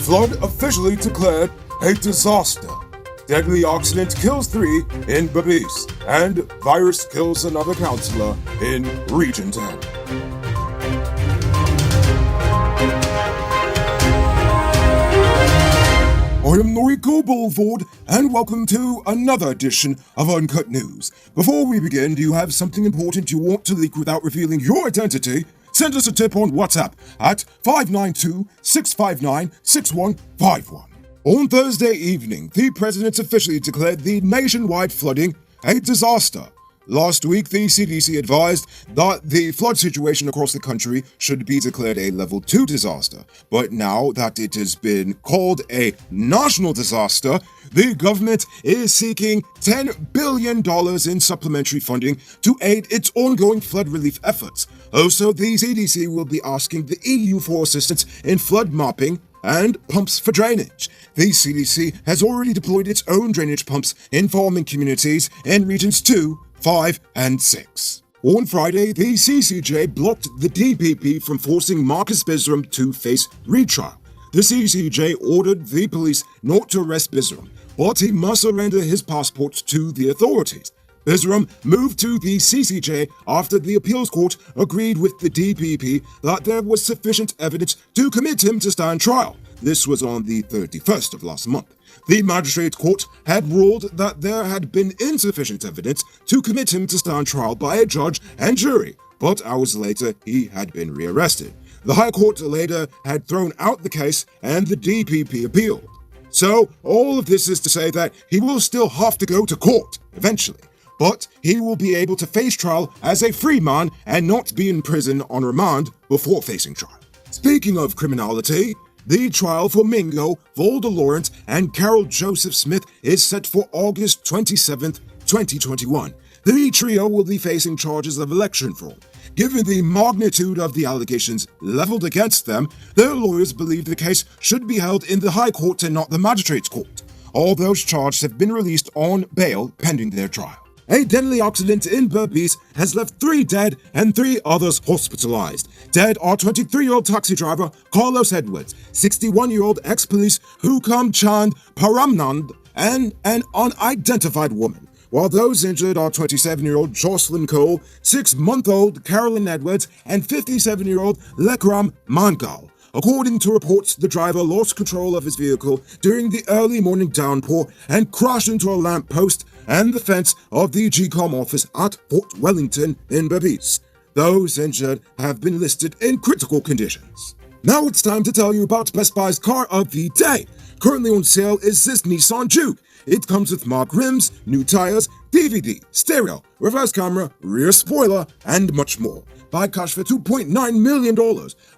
Flood officially declared a disaster. Deadly accident kills 3 in Belize, and virus kills another councillor in Region 10. I am Noriko Bulford, and welcome to another edition of Uncut News. Before we begin, do you have something important you want to leak without revealing your identity? Send us a tip on WhatsApp at 592-659-6151. On Thursday evening, the president officially declared the nationwide flooding a disaster. Last week, the CDC advised that the flood situation across the country should be declared a level 2 disaster. But now that it has been called a national disaster, the government is seeking $10 billion in supplementary funding to aid its ongoing flood relief efforts. Also, the CDC will be asking the EU for assistance in flood mapping and pumps for drainage. The CDC has already deployed its own drainage pumps in farming communities in regions 2, 5, and 6. On Friday, the CCJ blocked the DPP from forcing Marcus Bisram to face retrial. The CCJ ordered the police not to arrest Bisram, but he must surrender his passport to the authorities. Bisram moved to the CCJ after the appeals court agreed with the DPP that there was sufficient evidence to commit him to stand trial. This was on the 31st of last month. The magistrate court had ruled that there had been insufficient evidence to commit him to stand trial by a judge and jury, but hours later he had been rearrested. The High Court later had thrown out the case and the DPP appealed. So all of this is to say that he will still have to go to court eventually, but he will be able to face trial as a free man and not be in prison on remand before facing trial. Speaking of criminality, the trial for Mingo, Volder Lawrence, and Carol Joseph Smith is set for August 27, 2021. The trio will be facing charges of election fraud. Given the magnitude of the allegations leveled against them, their lawyers believe the case should be held in the High Court and not the Magistrates Court. All those charged have been released on bail pending their trial. A deadly accident in Belize has left 3 dead and 3 others hospitalized. Dead are 23-year-old taxi driver Carlos Edwards, 61-year-old ex-police Hukam Chand Paramnand, and an unidentified woman, while those injured are 27-year-old Jocelyn Cole, 6-month-old Carolyn Edwards, and 57-year-old Lekram Mangal. According to reports, the driver lost control of his vehicle during the early morning downpour and crashed into a lamp post and the fence of the GCOM office at Fort Wellington in Belize. Those injured have been listed in critical conditions. Now it's time to tell you about Best Buy's car of the day. Currently on sale is this Nissan Juke. It comes with marked rims, new tires, DVD, stereo, reverse camera, rear spoiler, and much more. Buy cash for $2.9 million,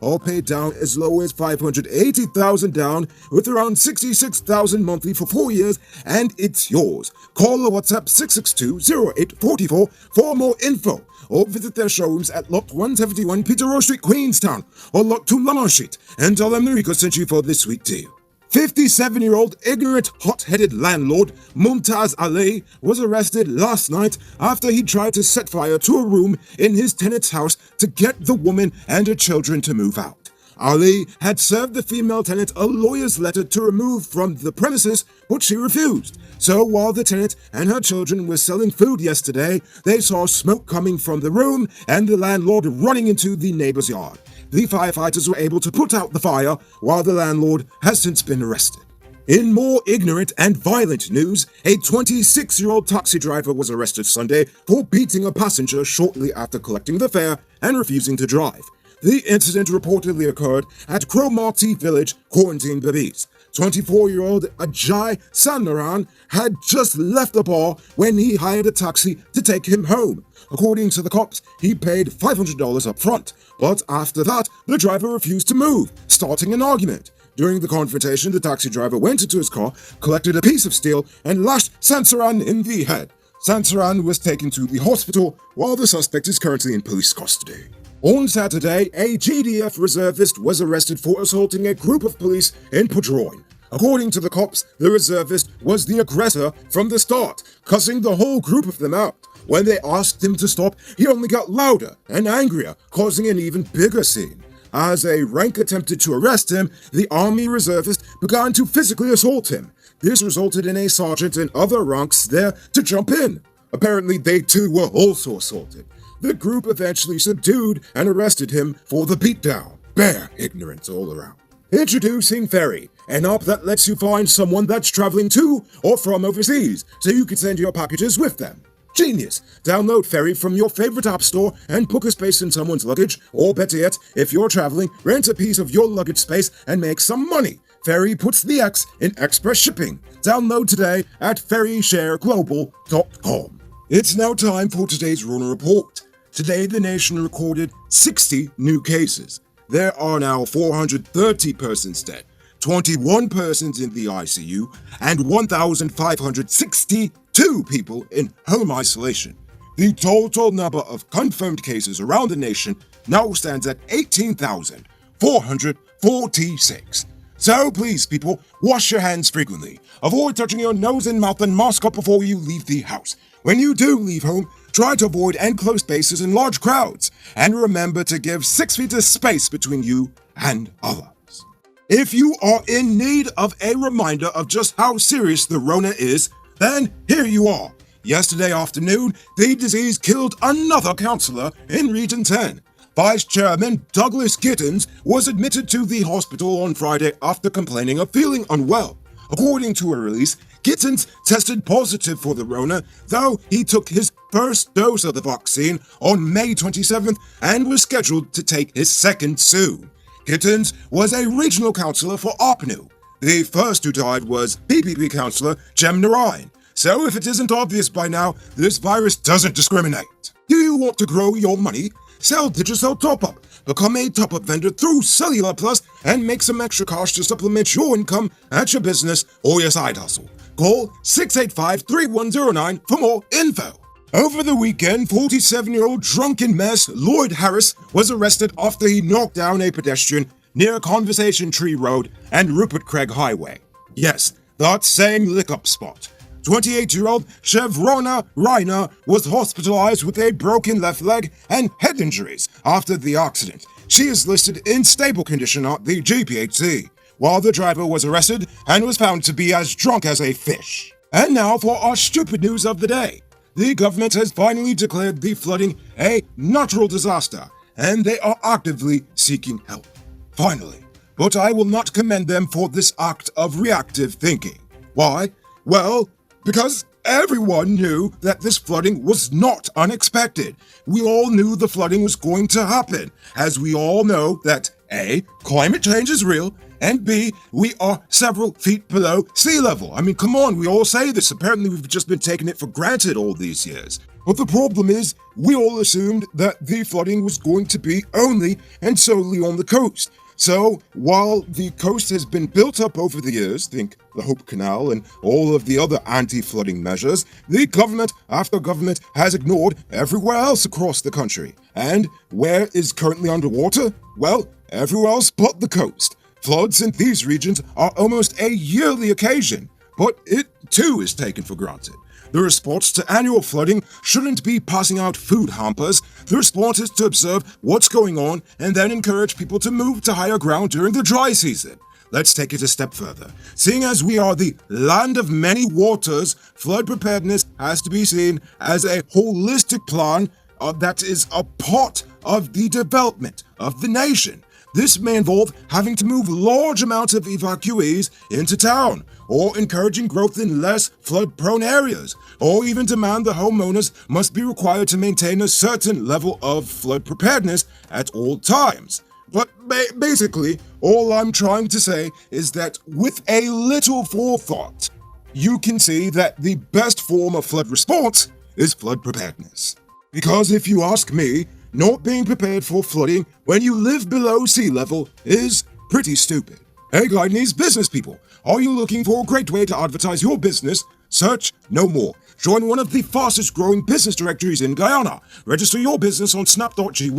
all paid down as low as $580,000 down, with around $66,000 monthly for 4 years, and it's yours. Call or WhatsApp 662-0844 for more info, or visit their showrooms at Lot 171 Peterborough Street, Queenstown, or Lot 2 Lamar Street, and tell them Noriko sent you for this sweet deal. 57-year-old ignorant, hot-headed landlord Mumtaz Ali was arrested last night after he tried to set fire to a room in his tenant's house to get the woman and her children to move out. Ali had served the female tenant a lawyer's letter to remove from the premises, but she refused. So while the tenant and her children were selling food yesterday, they saw smoke coming from the room and the landlord running into the neighbor's yard. The firefighters were able to put out the fire, while the landlord has since been arrested. In more ignorant and violent news, a 26-year-old taxi driver was arrested Sunday for beating a passenger shortly after collecting the fare and refusing to drive. The incident reportedly occurred at Cromarty Village, Quarantine, Belize. 24-year-old Ajay Sandaran had just left the bar when he hired a taxi to take him home. According to the cops, he paid $500 up front, but after that, the driver refused to move, starting an argument. During the confrontation, the taxi driver went into his car, collected a piece of steel, and lashed Sansaran in the head. Sansaran was taken to the hospital, while the suspect is currently in police custody. On Saturday, a GDF reservist was arrested for assaulting a group of police in Pudroin. According to the cops, the reservist was the aggressor from the start, cussing the whole group of them out. When they asked him to stop, he only got louder and angrier, causing an even bigger scene. As a rank attempted to arrest him, the army reservist began to physically assault him. This resulted in a sergeant and other ranks there to jump in. Apparently, they too were also assaulted. The group eventually subdued and arrested him for the beatdown. Bare ignorance all around. Introducing Ferry, an app that lets you find someone that's traveling to or from overseas, so you can send your packages with them. Genius! Download Ferry from your favorite app store and book a space in someone's luggage, or better yet, if you're traveling, rent a piece of your luggage space and make some money. Ferry puts the X in express shipping. Download today at ferryshareglobal.com. It's now time for today's Rona Report. Today, the nation recorded 60 new cases. There are now 430 persons dead, 21 persons in the ICU, and 1,562 people in home isolation. The total number of confirmed cases around the nation now stands at 18,446. So please, people, wash your hands frequently. Avoid touching your nose and mouth and mask up before you leave the house. When you do leave home, try to avoid enclosed spaces and large crowds, and remember to give 6 feet of space between you and others. If you are in need of a reminder of just how serious the Rona is, then here you are. Yesterday afternoon, the disease killed another councillor in Region 10. Vice Chairman Douglas Gittins was admitted to the hospital on Friday after complaining of feeling unwell. According to a release, Gittins tested positive for the Rona, though he took his first dose of the vaccine on May 27th and was scheduled to take his second soon. Gittins was a regional councillor for Opnu. The first who died was PPP councillor Jem Narayan. So if it isn't obvious by now, this virus doesn't discriminate. Do you want to grow your money? Sell Digicel Top-Up. Become a top-up vendor through Cellular Plus and make some extra cash to supplement your income at your business or your side hustle. Call 685-3109 for more info. Over the weekend, 47-year-old drunken mess Lloyd Harris was arrested after he knocked down a pedestrian near Conversation Tree Road and Rupert Craig Highway. Yes, that same lick-up spot. 28-year-old Chevrona Reiner was hospitalized with a broken left leg and head injuries after the accident. She is listed in stable condition at the GPHC, while the driver was arrested and was found to be as drunk as a fish. And now for our stupid news of the day. The government has finally declared the flooding a natural disaster, and they are actively seeking help. Finally. But I will not commend them for this act of reactive thinking. Why? Well, because everyone knew that this flooding was not unexpected. We all knew the flooding was going to happen, as we all know that A, climate change is real, and B, we are several feet below sea level. I mean, come on, we all say this. Apparently, we've just been taking it for granted all these years. But the problem is, we all assumed that the flooding was going to be only and solely on the coast. So, while the coast has been built up over the years, think the Hope Canal and all of the other anti-flooding measures, the government after government has ignored everywhere else across the country. And where is currently underwater? Well, everywhere else but the coast. Floods in these regions are almost a yearly occasion, but it too is taken for granted. The response to annual flooding shouldn't be passing out food hampers. The response is to observe what's going on and then encourage people to move to higher ground during the dry season. Let's take it a step further. Seeing as we are the land of many waters, flood preparedness has to be seen as a holistic plan that is a part of the development of the nation. This may involve having to move large amounts of evacuees into town, or encouraging growth in less flood-prone areas, or even demand the homeowners must be required to maintain a certain level of flood preparedness at all times. But basically, all I'm trying to say is that with a little forethought, you can see that the best form of flood response is flood preparedness. Because if you ask me, not being prepared for flooding when you live below sea level is pretty stupid. Hey Guyanese business people, are you looking for a great way to advertise your business? Search no more. Join one of the fastest growing business directories in Guyana. Register your business on snap.gy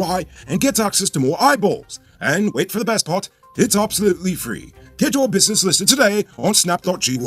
and get access to more eyeballs. And wait for the best part, it's absolutely free. Get your business listed today on snap.gy.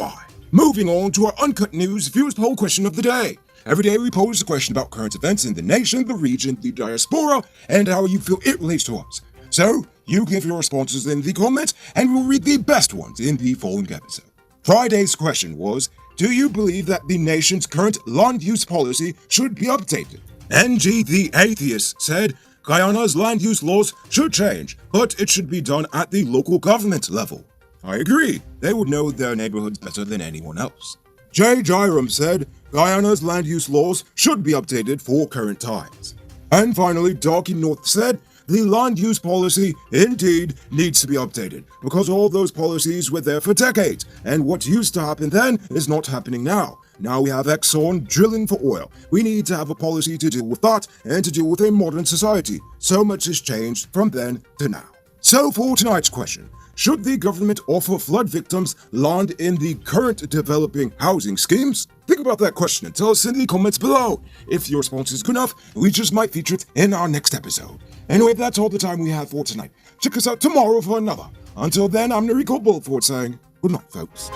Moving on to our Uncut News viewers poll question of the day. Every day we pose a question about current events in the nation, the region, the diaspora, and how you feel it relates to us. So, You give your responses in the comments, and we'll read the best ones in the following episode. Friday's question was, do you believe that the nation's current land use policy should be updated? NG the Atheist said, Guyana's land use laws should change, but it should be done at the local government level. I agree, they would know their neighborhoods better than anyone else. Jay Jairam said, Guyana's land use laws should be updated for current times. And finally, Darky North said, the land use policy indeed needs to be updated because all those policies were there for decades, and what used to happen then is not happening now. Now we have Exxon drilling for oil. We need to have a policy to deal with that and to deal with a modern society. So much has changed from then to now. So for tonight's question, should the government offer flood victims land in the current developing housing schemes? Think about that question and tell us in the comments below. If your response is good enough, we just might feature it in our next episode. Anyway, that's all the time we have for tonight. Check us out tomorrow for another. Until then, I'm Nariko Bulford saying good night, folks.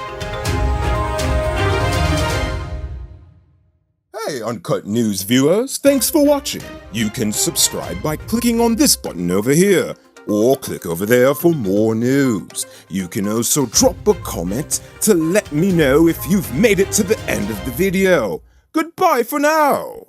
Hey, Uncut News viewers, thanks for watching. You can subscribe by clicking on this button over here, or click over there for more news. You can also drop a comment to let me know if you've made it to the end of the video. Goodbye for now.